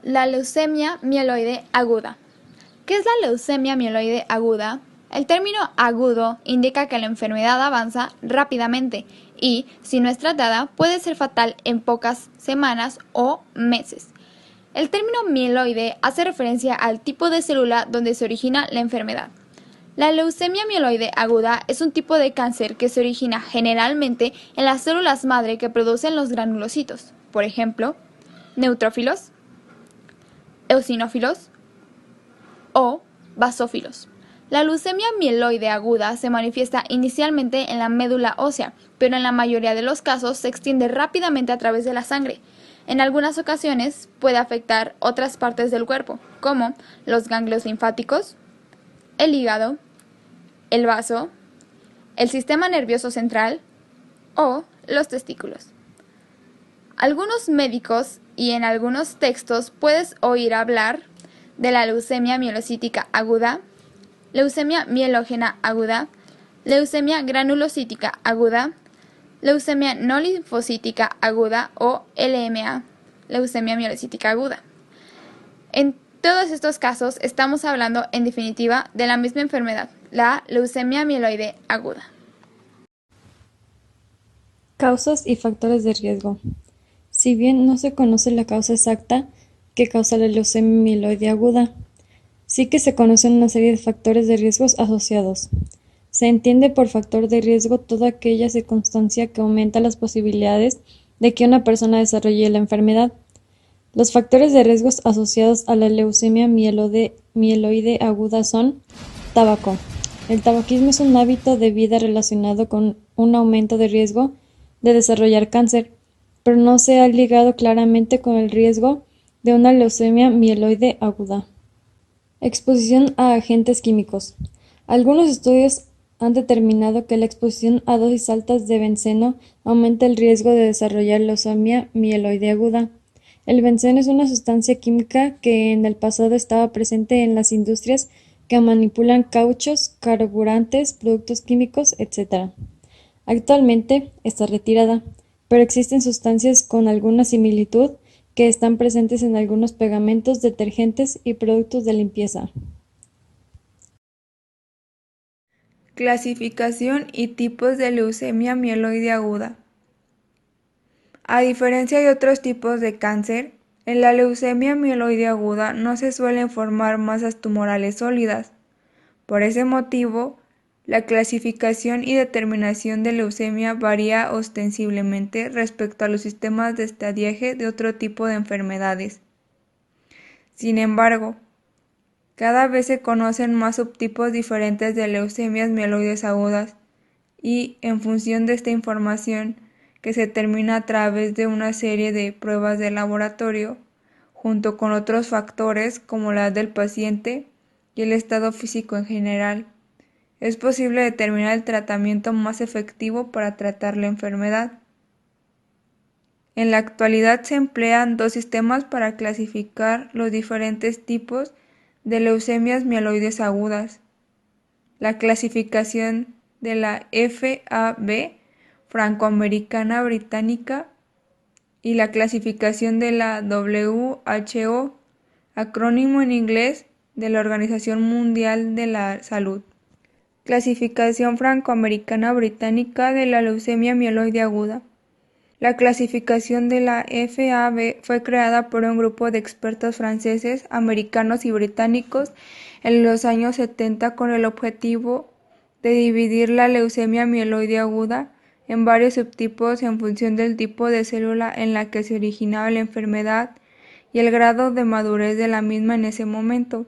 La leucemia mieloide aguda. ¿Qué es la leucemia mieloide aguda? El término agudo indica que la enfermedad avanza rápidamente y, si no es tratada, puede ser fatal en pocas semanas o meses. El término mieloide hace referencia al tipo de célula donde se origina la enfermedad. La leucemia mieloide aguda es un tipo de cáncer que se origina generalmente en las células madre que producen los granulocitos, por ejemplo, neutrófilos, eosinófilos o basófilos. La leucemia mieloide aguda se manifiesta inicialmente en la médula ósea, pero en la mayoría de los casos se extiende rápidamente a través de la sangre. En algunas ocasiones puede afectar otras partes del cuerpo, como los ganglios linfáticos, el hígado, el vaso, el sistema nervioso central o los testículos. Algunos médicos y en algunos textos puedes oír hablar de la leucemia mielocítica aguda, leucemia mielógena aguda, leucemia granulocítica aguda, leucemia no linfocítica aguda o LMA, leucemia mielocítica aguda. En todos estos casos estamos hablando en definitiva de la misma enfermedad, la leucemia mieloide aguda. Causas y factores de riesgo. Si bien no se conoce la causa exacta que causa la leucemia mieloide aguda, sí que se conocen una serie de factores de riesgos asociados. Se entiende por factor de riesgo toda aquella circunstancia que aumenta las posibilidades de que una persona desarrolle la enfermedad. Los factores de riesgos asociados a la leucemia mieloide aguda son: tabaco. El tabaquismo es un hábito de vida relacionado con un aumento de riesgo de desarrollar cáncer, pero no se ha ligado claramente con el riesgo de una leucemia mieloide aguda. Exposición a agentes químicos. Algunos estudios han determinado que la exposición a dosis altas de benceno aumenta el riesgo de desarrollar leucemia mieloide aguda. El benceno es una sustancia química que en el pasado estaba presente en las industrias que manipulan cauchos, carburantes, productos químicos, etc. Actualmente está retirada, pero existen sustancias con alguna similitud que están presentes en algunos pegamentos, detergentes y productos de limpieza. Clasificación y tipos de leucemia mieloide aguda. A diferencia de otros tipos de cáncer, en la leucemia mieloide aguda no se suelen formar masas tumorales sólidas. Por ese motivo, la clasificación y determinación de leucemia varía ostensiblemente respecto a los sistemas de estadiaje de otro tipo de enfermedades. Sin embargo, cada vez se conocen más subtipos diferentes de leucemias mieloides agudas y, en función de esta información, que se determina a través de una serie de pruebas de laboratorio, junto con otros factores como la edad del paciente y el estado físico en general, es posible determinar el tratamiento más efectivo para tratar la enfermedad. En la actualidad se emplean dos sistemas para clasificar los diferentes tipos de leucemias mieloides agudas: la clasificación de la FAB francoamericana británica y la clasificación de la WHO, acrónimo en inglés de la Organización Mundial de la Salud. Clasificación francoamericana británica de la leucemia mieloide aguda. La clasificación de la FAB fue creada por un grupo de expertos franceses, americanos y británicos en los años 70 con el objetivo de dividir la leucemia mieloide aguda en varios subtipos en función del tipo de célula en la que se originaba la enfermedad y el grado de madurez de la misma en ese momento.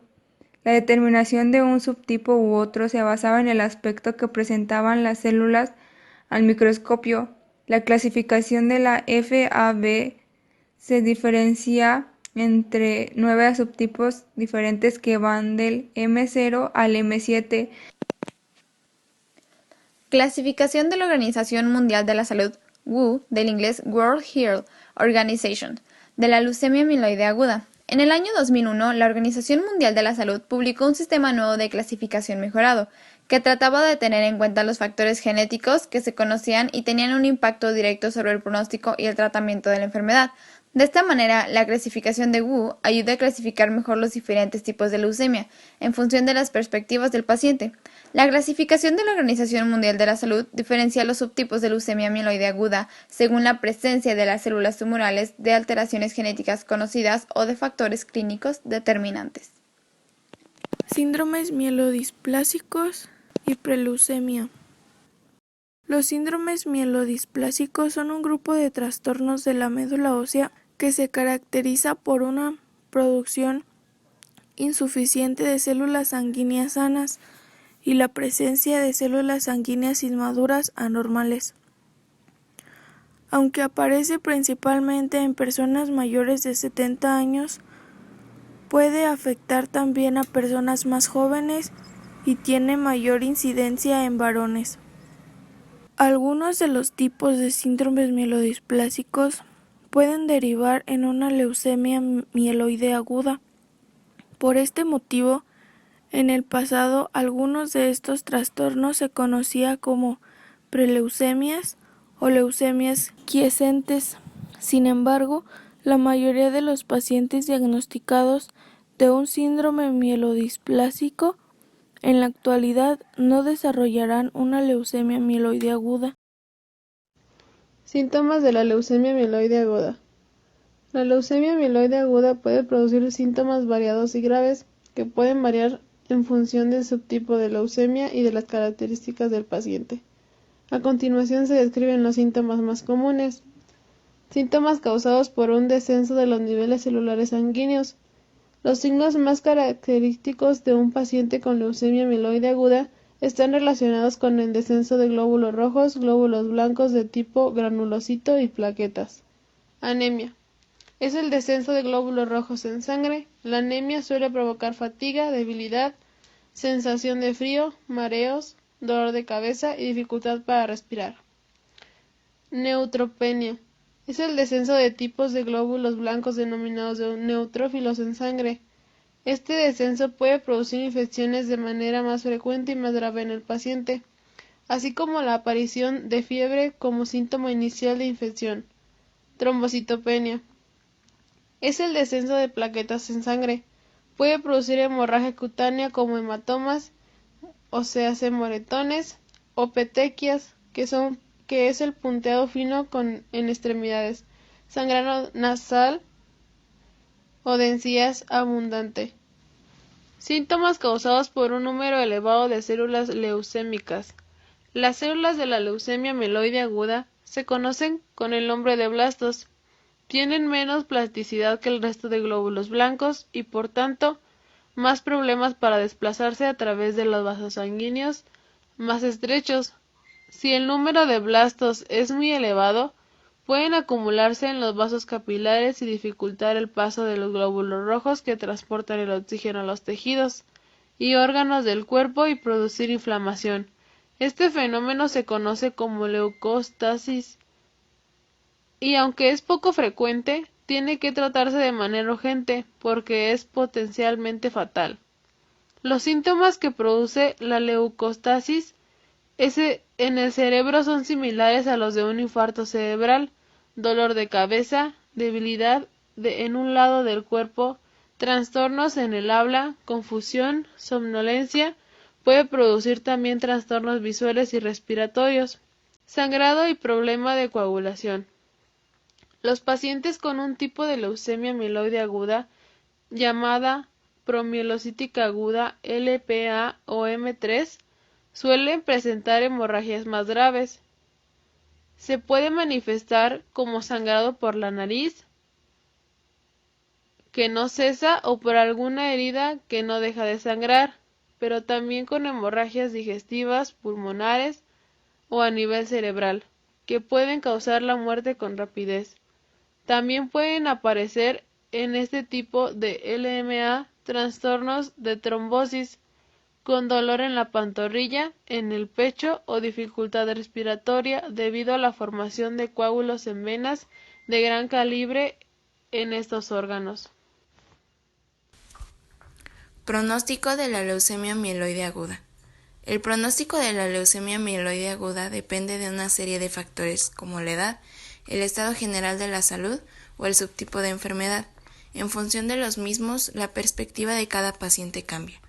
La determinación de un subtipo u otro se basaba en el aspecto que presentaban las células al microscopio. La clasificación de la FAB se diferencia entre 9 subtipos diferentes que van del M0 al M7. Clasificación de la Organización Mundial de la Salud, WHO, del inglés World Health Organization, de la leucemia mieloide aguda. En el año 2001, la Organización Mundial de la Salud publicó un sistema nuevo de clasificación mejorado, que trataba de tener en cuenta los factores genéticos que se conocían y tenían un impacto directo sobre el pronóstico y el tratamiento de la enfermedad, De esta manera, la clasificación de Wu ayuda a clasificar mejor los diferentes tipos de leucemia, en función de las perspectivas del paciente. La clasificación de la Organización Mundial de la Salud diferencia los subtipos de leucemia mieloide aguda según la presencia de las células tumorales, de alteraciones genéticas conocidas o de factores clínicos determinantes. Síndromes mielodisplásicos y preleucemia. Los síndromes mielodisplásicos son un grupo de trastornos de la médula ósea que se caracteriza por una producción insuficiente de células sanguíneas sanas y la presencia de células sanguíneas inmaduras anormales. Aunque aparece principalmente en personas mayores de 70 años, puede afectar también a personas más jóvenes y tiene mayor incidencia en varones. Algunos de los tipos de síndromes mielodisplásicos pueden derivar en una leucemia mieloide aguda. Por este motivo, en el pasado algunos de estos trastornos se conocía como preleucemias o leucemias quiescentes. Sin embargo, la mayoría de los pacientes diagnosticados de un síndrome mielodisplásico en la actualidad no desarrollarán una leucemia mieloide aguda. Síntomas de la leucemia mieloide aguda. La leucemia mieloide aguda puede producir síntomas variados y graves, que pueden variar en función del subtipo de leucemia y de las características del paciente. A continuación se describen los síntomas más comunes. Síntomas causados por un descenso de los niveles celulares sanguíneos. Los signos más característicos de un paciente con leucemia mieloide aguda están relacionados con el descenso de glóbulos rojos, glóbulos blancos de tipo granulocito y plaquetas. Anemia. Es el descenso de glóbulos rojos en sangre. La anemia suele provocar fatiga, debilidad, sensación de frío, mareos, dolor de cabeza y dificultad para respirar. Neutropenia. Es el descenso de tipos de glóbulos blancos denominados neutrófilos en sangre. Este descenso puede producir infecciones de manera más frecuente y más grave en el paciente, así como la aparición de fiebre como síntoma inicial de infección. Trombocitopenia. Es el descenso de plaquetas en sangre. Puede producir hemorragia cutánea como hematomas, moretones o petequias, que es el punteado fino en extremidades, sangrado nasal o de encías abundante. Síntomas causados por un número elevado de células leucémicas. Las células de la leucemia mieloide aguda se conocen con el nombre de blastos. Tienen menos plasticidad que el resto de glóbulos blancos y, por tanto, más problemas para desplazarse a través de los vasos sanguíneos más estrechos. Si el número de blastos es muy elevado, pueden acumularse en los vasos capilares y dificultar el paso de los glóbulos rojos que transportan el oxígeno a los tejidos y órganos del cuerpo y producir inflamación. Este fenómeno se conoce como leucostasis y, aunque es poco frecuente, tiene que tratarse de manera urgente porque es potencialmente fatal. Los síntomas que produce la leucostasis en el cerebro son similares a los de un infarto cerebral: dolor de cabeza, debilidad en un lado del cuerpo, trastornos en el habla, confusión, somnolencia. Puede producir también trastornos visuales y respiratorios, sangrado y problema de coagulación. Los pacientes con un tipo de leucemia mieloide aguda, llamada promielocítica aguda LPA o M3, suelen presentar hemorragias más graves. Se puede manifestar como sangrado por la nariz, que no cesa, o por alguna herida que no deja de sangrar, pero también con hemorragias digestivas, pulmonares o a nivel cerebral, que pueden causar la muerte con rapidez. También pueden aparecer en este tipo de LMA trastornos de trombosis, con dolor en la pantorrilla, en el pecho o dificultad respiratoria debido a la formación de coágulos en venas de gran calibre en estos órganos. Pronóstico de la leucemia mieloide aguda. El pronóstico de la leucemia mieloide aguda depende de una serie de factores como la edad, el estado general de la salud, o el subtipo de enfermedad. En función de los mismos, la perspectiva de cada paciente cambia.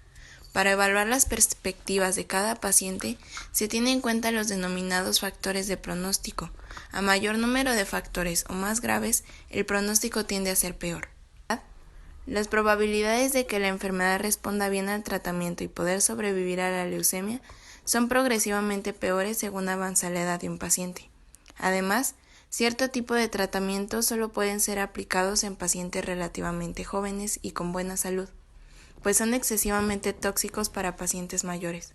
Para evaluar las perspectivas de cada paciente, se tienen en cuenta los denominados factores de pronóstico. A mayor número de factores o más graves, el pronóstico tiende a ser peor. Las probabilidades de que la enfermedad responda bien al tratamiento y poder sobrevivir a la leucemia son progresivamente peores según avanza la edad de un paciente. Además, cierto tipo de tratamientos solo pueden ser aplicados en pacientes relativamente jóvenes y con buena salud, pues son excesivamente tóxicos para pacientes mayores.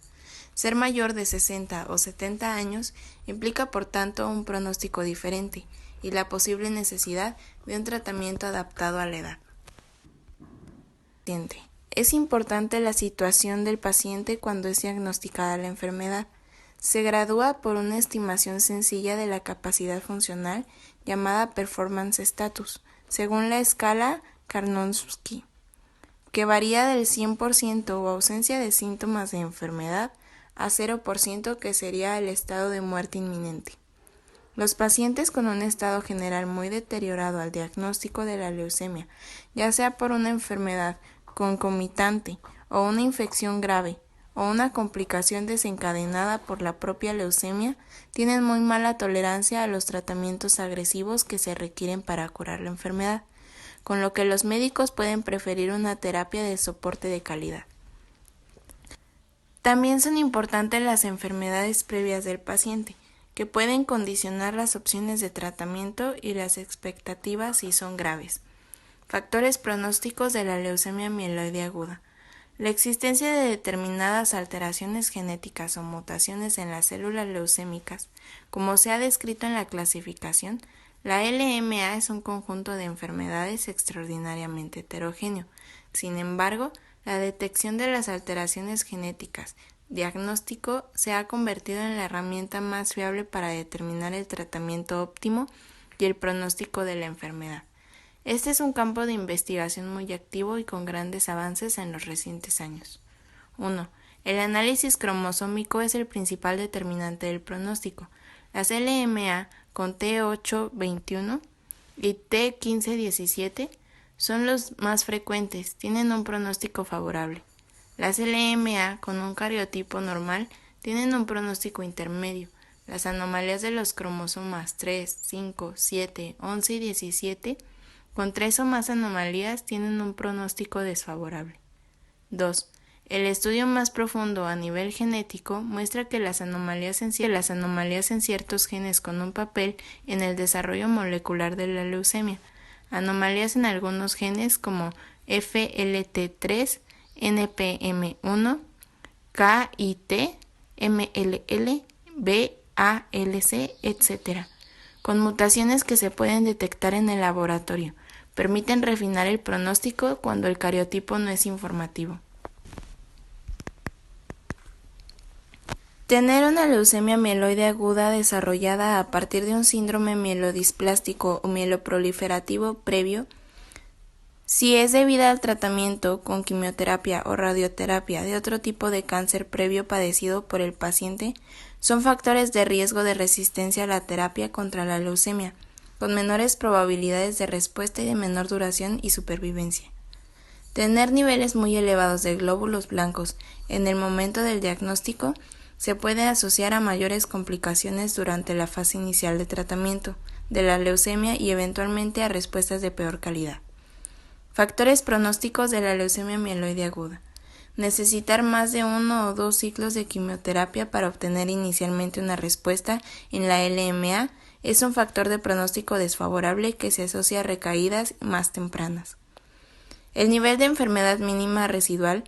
Ser mayor de 60 o 70 años implica por tanto un pronóstico diferente y la posible necesidad de un tratamiento adaptado a la edad. Es importante la situación del paciente cuando es diagnosticada la enfermedad. Se gradúa por una estimación sencilla de la capacidad funcional llamada Performance Status, según la escala Karnofsky, que varía del 100% o ausencia de síntomas de enfermedad a 0% que sería el estado de muerte inminente. Los pacientes con un estado general muy deteriorado al diagnóstico de la leucemia, ya sea por una enfermedad concomitante o una infección grave o una complicación desencadenada por la propia leucemia, tienen muy mala tolerancia a los tratamientos agresivos que se requieren para curar la enfermedad, con lo que los médicos pueden preferir una terapia de soporte de calidad. También son importantes las enfermedades previas del paciente, que pueden condicionar las opciones de tratamiento y las expectativas si son graves. Factores pronósticos de la leucemia mieloide aguda. La existencia de determinadas alteraciones genéticas o mutaciones en las células leucémicas, como se ha descrito en la clasificación, la LMA es un conjunto de enfermedades extraordinariamente heterogéneo. Sin embargo, la detección de las alteraciones genéticas diagnóstico se ha convertido en la herramienta más fiable para determinar el tratamiento óptimo y el pronóstico de la enfermedad. Este es un campo de investigación muy activo y con grandes avances en los recientes años. 1. El análisis cromosómico es el principal determinante del pronóstico. Las LMA con T821 y T1517 son los más frecuentes, tienen un pronóstico favorable. Las LMA con un cariotipo normal tienen un pronóstico intermedio. Las anomalías de los cromosomas 3, 5, 7, 11 y 17 con 3 o más anomalías tienen un pronóstico desfavorable. 2. El estudio más profundo a nivel genético muestra que las anomalías en ciertos genes con un papel en el desarrollo molecular de la leucemia, anomalías en algunos genes como FLT3, NPM1, KIT, MLL, BALC, etc., con mutaciones que se pueden detectar en el laboratorio, permiten refinar el pronóstico cuando el cariotipo no es informativo. Tener una leucemia mieloide aguda desarrollada a partir de un síndrome mielodisplástico o mieloproliferativo previo, si es debida al tratamiento con quimioterapia o radioterapia de otro tipo de cáncer previo padecido por el paciente, son factores de riesgo de resistencia a la terapia contra la leucemia, con menores probabilidades de respuesta y de menor duración y supervivencia. Tener niveles muy elevados de glóbulos blancos en el momento del diagnóstico se puede asociar a mayores complicaciones durante la fase inicial de tratamiento de la leucemia y eventualmente a respuestas de peor calidad. Factores pronósticos de la leucemia mieloide aguda. Necesitar más de 1 o 2 ciclos de quimioterapia para obtener inicialmente una respuesta en la LMA es un factor de pronóstico desfavorable que se asocia a recaídas más tempranas. El nivel de enfermedad mínima residual,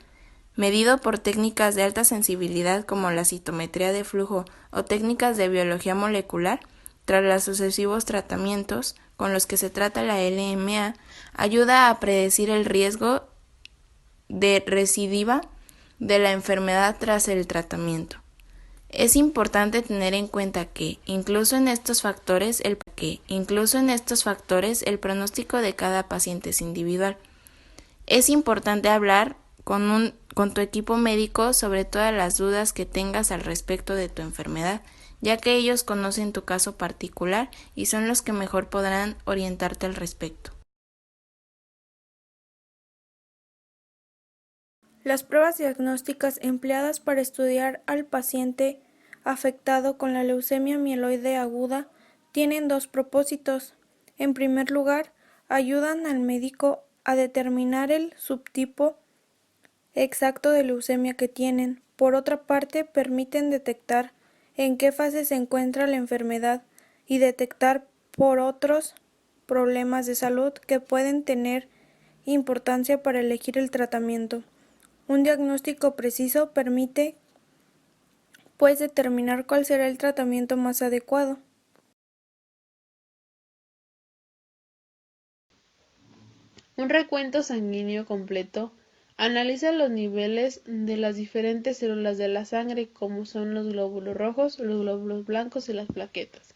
medido por técnicas de alta sensibilidad como la citometría de flujo o técnicas de biología molecular, tras los sucesivos tratamientos con los que se trata la LMA, ayuda a predecir el riesgo de recidiva de la enfermedad tras el tratamiento. Es importante tener en cuenta que, incluso en estos factores, el pronóstico de cada paciente es individual. Es importante hablar con tu equipo médico sobre todas las dudas que tengas al respecto de tu enfermedad ya que ellos conocen tu caso particular y son los que mejor podrán orientarte al respecto. Las pruebas diagnósticas empleadas para estudiar al paciente afectado con la leucemia mieloide aguda tienen dos propósitos. En primer lugar, ayudan al médico a determinar el subtipo exacto de leucemia que tienen. Por otra parte, permiten detectar en qué fase se encuentra la enfermedad y detectar por otros problemas de salud que pueden tener importancia para elegir el tratamiento. Un diagnóstico preciso permite, pues, determinar cuál será el tratamiento más adecuado. Un recuento sanguíneo completo analiza los niveles de las diferentes células de la sangre, como son los glóbulos rojos, los glóbulos blancos y las plaquetas.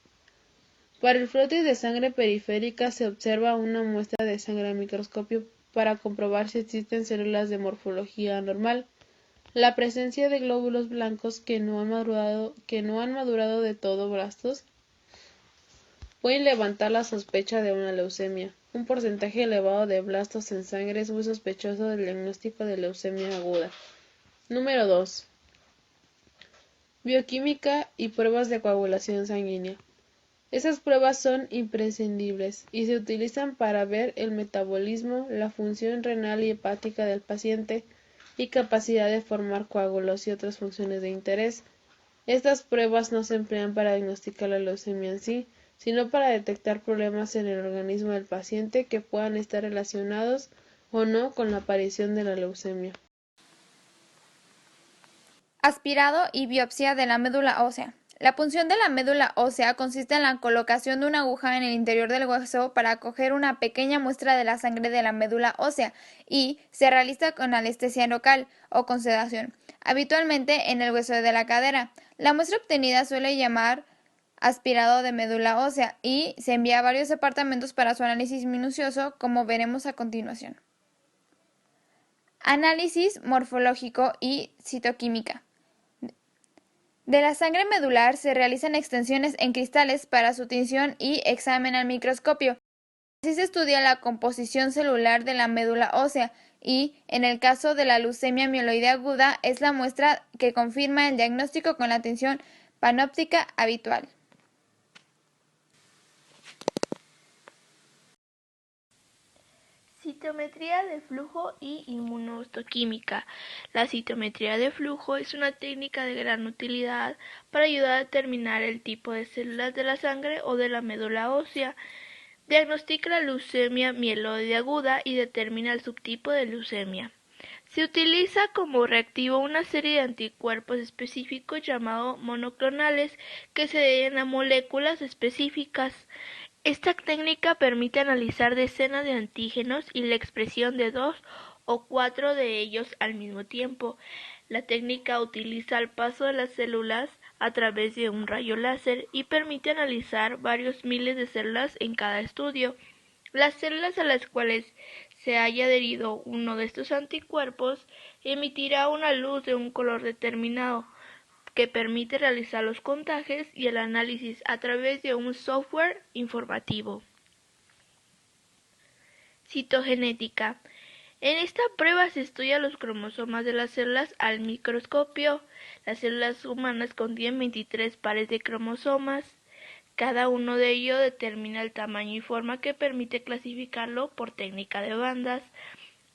Para el flujo de sangre periférica se observa una muestra de sangre al microscopio para comprobar si existen células de morfología anormal. La presencia de glóbulos blancos que no han madurado de todo blastos pueden levantar la sospecha de una leucemia. Un porcentaje elevado de blastos en sangre es muy sospechoso del diagnóstico de leucemia aguda. Número 2. Bioquímica y pruebas de coagulación sanguínea. Esas pruebas son imprescindibles y se utilizan para ver el metabolismo, la función renal y hepática del paciente y capacidad de formar coágulos y otras funciones de interés. Estas pruebas no se emplean para diagnosticar la leucemia en sí, sino para detectar problemas en el organismo del paciente que puedan estar relacionados o no con la aparición de la leucemia. Aspirado y biopsia de la médula ósea. La punción de la médula ósea consiste en la colocación de una aguja en el interior del hueso para coger una pequeña muestra de la sangre de la médula ósea y se realiza con anestesia local o con sedación, habitualmente en el hueso de la cadera. La muestra obtenida suele llamar aspirado de médula ósea y se envía a varios departamentos para su análisis minucioso, como veremos a continuación. Análisis morfológico y citoquímica. De la sangre medular se realizan extensiones en cristales para su tinción y examen al microscopio. Así se estudia la composición celular de la médula ósea y, en el caso de la leucemia mieloide aguda, es la muestra que confirma el diagnóstico con la tinción panóptica habitual. Citometría de flujo y inmunohistoquímica. La citometría de flujo es una técnica de gran utilidad para ayudar a determinar el tipo de células de la sangre o de la médula ósea. Diagnostica la leucemia mieloide aguda y determina el subtipo de leucemia. Se utiliza como reactivo una serie de anticuerpos específicos llamados monoclonales que se adhieren a moléculas específicas. Esta técnica permite analizar decenas de antígenos y la expresión de 2 o 4 de ellos al mismo tiempo. La técnica utiliza el paso de las células a través de un rayo láser y permite analizar varios miles de células en cada estudio. Las células a las cuales se haya adherido uno de estos anticuerpos emitirá una luz de un color determinado, que permite realizar los contajes y el análisis a través de un software informativo. Citogenética. En esta prueba se estudia los cromosomas de las células al microscopio. Las células humanas contienen 23 pares de cromosomas. Cada uno de ellos determina el tamaño y forma que permite clasificarlo por técnica de bandas.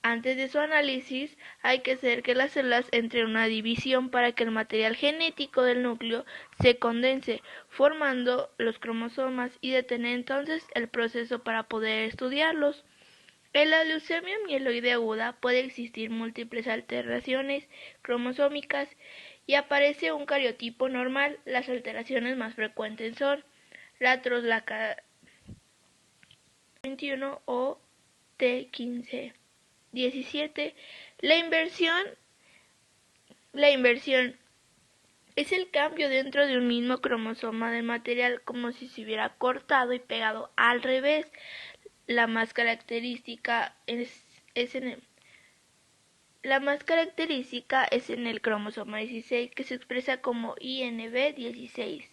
Antes de su análisis, hay que hacer que las células entren en una división para que el material genético del núcleo se condense, formando los cromosomas y detener entonces el proceso para poder estudiarlos. En la leucemia mieloide aguda puede existir múltiples alteraciones cromosómicas y aparece un cariotipo normal. Las alteraciones más frecuentes son la troslaca 21 o T15. 17. La inversión es el cambio dentro de un mismo cromosoma del material, como si se hubiera cortado y pegado al revés. La más característica es en el cromosoma 16, que se expresa como INB16.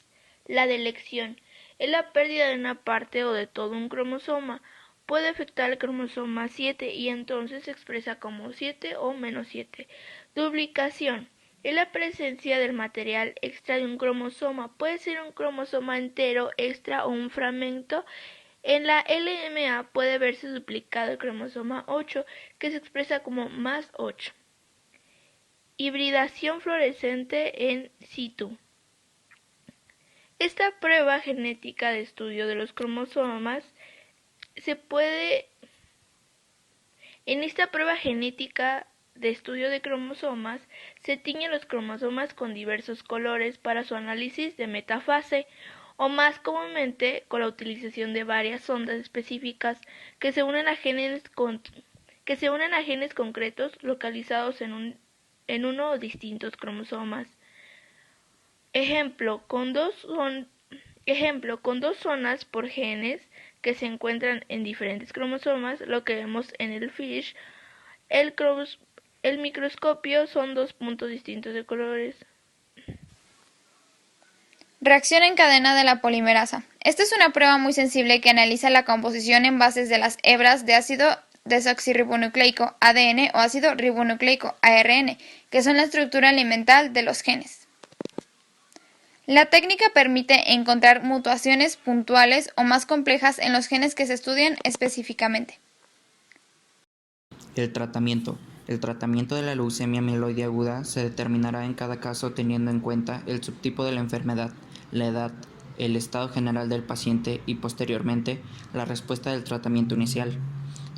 La delección es la pérdida de una parte o de todo un cromosoma. Puede afectar al cromosoma 7 y entonces se expresa como 7 o -7. Duplicación es la presencia del material extra de un cromosoma. Puede ser un cromosoma entero extra o un fragmento. En la LMA puede verse duplicado el cromosoma 8, que se expresa como +8. Hibridación fluorescente in situ. Esta prueba genética de estudio de los cromosomas En esta prueba genética de estudio de cromosomas se tiñen los cromosomas con diversos colores para su análisis de metafase, o más comúnmente con la utilización de varias sondas específicas que se unen a genes concretos localizados en uno o distintos cromosomas. Ejemplo, con dos zonas por genes que se encuentran en diferentes cromosomas, lo que vemos en el FISH, el microscopio son dos puntos distintos de colores. Reacción en cadena de la polimerasa. Esta es una prueba muy sensible que analiza la composición en bases de las hebras de ácido desoxirribonucleico ADN o ácido ribonucleico ARN, que son la estructura elemental de los genes. La técnica permite encontrar mutaciones puntuales o más complejas en los genes que se estudian específicamente. El tratamiento. El tratamiento de la leucemia mieloide aguda se determinará en cada caso teniendo en cuenta el subtipo de la enfermedad, la edad, el estado general del paciente y posteriormente la respuesta del tratamiento inicial.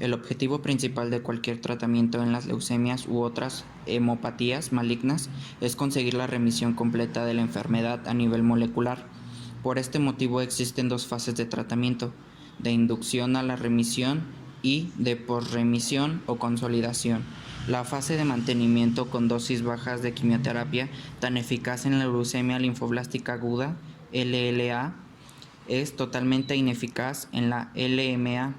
El objetivo principal de cualquier tratamiento en las leucemias u otras hemopatías malignas es conseguir la remisión completa de la enfermedad a nivel molecular. Por este motivo existen dos fases de tratamiento, de inducción a la remisión y de posremisión o consolidación. La fase de mantenimiento con dosis bajas de quimioterapia, tan eficaz en la leucemia linfoblástica aguda, LLA, es totalmente ineficaz en la LMA.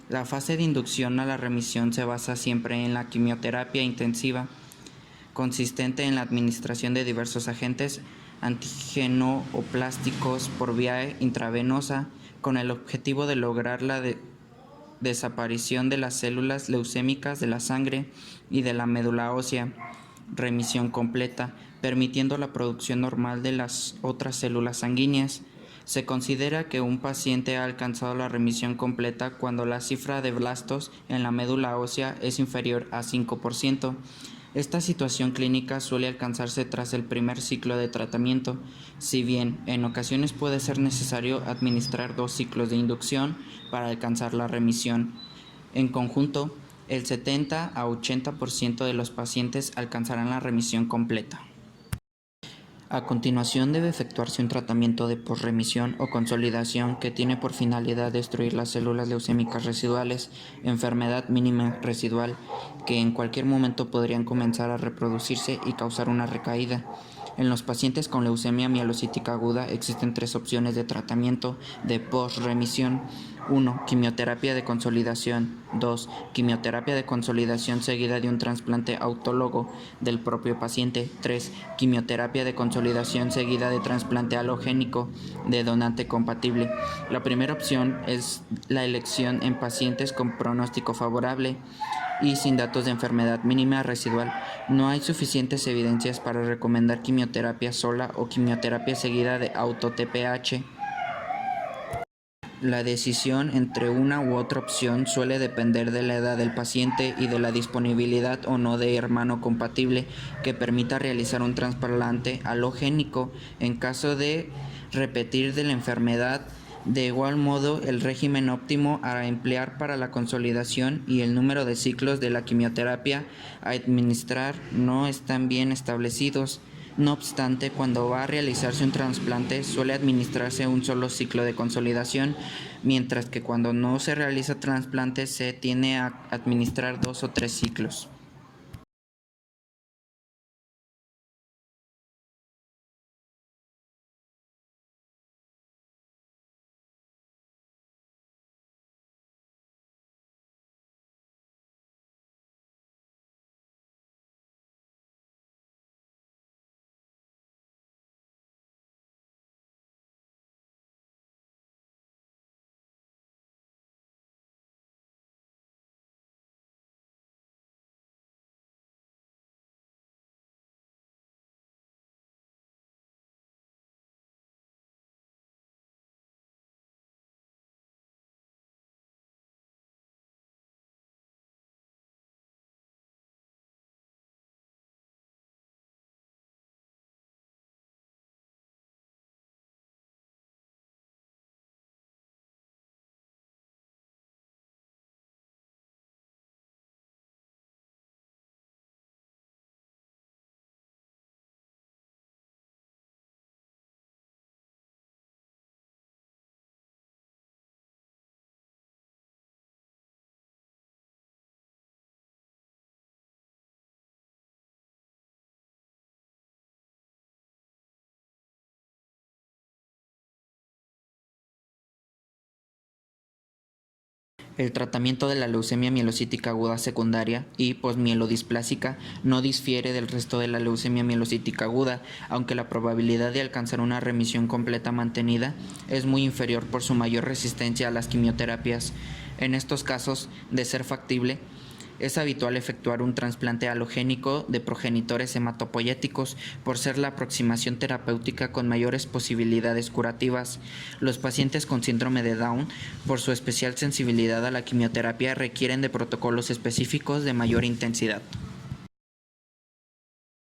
La fase de inducción a la remisión se basa siempre en la quimioterapia intensiva, consistente en la administración de diversos agentes antigenoplásticos por vía intravenosa, con el objetivo de lograr la desaparición de las células leucémicas de la sangre y de la médula ósea, remisión completa, permitiendo la producción normal de las otras células sanguíneas. Se considera que un paciente ha alcanzado la remisión completa cuando la cifra de blastos en la médula ósea es inferior a 5%. Esta situación clínica suele alcanzarse tras el primer ciclo de tratamiento, si bien en ocasiones puede ser necesario administrar 2 ciclos de inducción para alcanzar la remisión. En conjunto, el 70 a 80% de los pacientes alcanzarán la remisión completa. A continuación debe efectuarse un tratamiento de posremisión o consolidación que tiene por finalidad destruir las células leucémicas residuales, enfermedad mínima residual, que en cualquier momento podrían comenzar a reproducirse y causar una recaída. En los pacientes con leucemia mielocítica aguda existen 3 opciones de tratamiento de posremisión. 1. Quimioterapia de consolidación. 2. Quimioterapia de consolidación seguida de un trasplante autólogo del propio paciente. 3. Quimioterapia de consolidación seguida de trasplante halogénico de donante compatible. La primera opción es la elección en pacientes con pronóstico favorable y sin datos de enfermedad mínima residual. No hay suficientes evidencias para recomendar quimioterapia sola o quimioterapia seguida de auto-TPH. La decisión entre una u otra opción suele depender de la edad del paciente y de la disponibilidad o no de hermano compatible que permita realizar un trasplante halogénico en caso de repetir de la enfermedad. De igual modo, el régimen óptimo a emplear para la consolidación y el número de ciclos de la quimioterapia a administrar no están bien establecidos. No obstante, cuando va a realizarse un trasplante suele administrarse un solo ciclo de consolidación, mientras que cuando no se realiza trasplante se tiene a administrar 2 o 3 ciclos. El tratamiento de la leucemia mielocítica aguda secundaria y posmielodisplásica no difiere del resto de la leucemia mielocítica aguda, aunque la probabilidad de alcanzar una remisión completa mantenida es muy inferior por su mayor resistencia a las quimioterapias. En estos casos, de ser factible, es habitual efectuar un trasplante alogénico de progenitores hematopoyéticos por ser la aproximación terapéutica con mayores posibilidades curativas. Los pacientes con síndrome de Down, por su especial sensibilidad a la quimioterapia, requieren de protocolos específicos de mayor intensidad.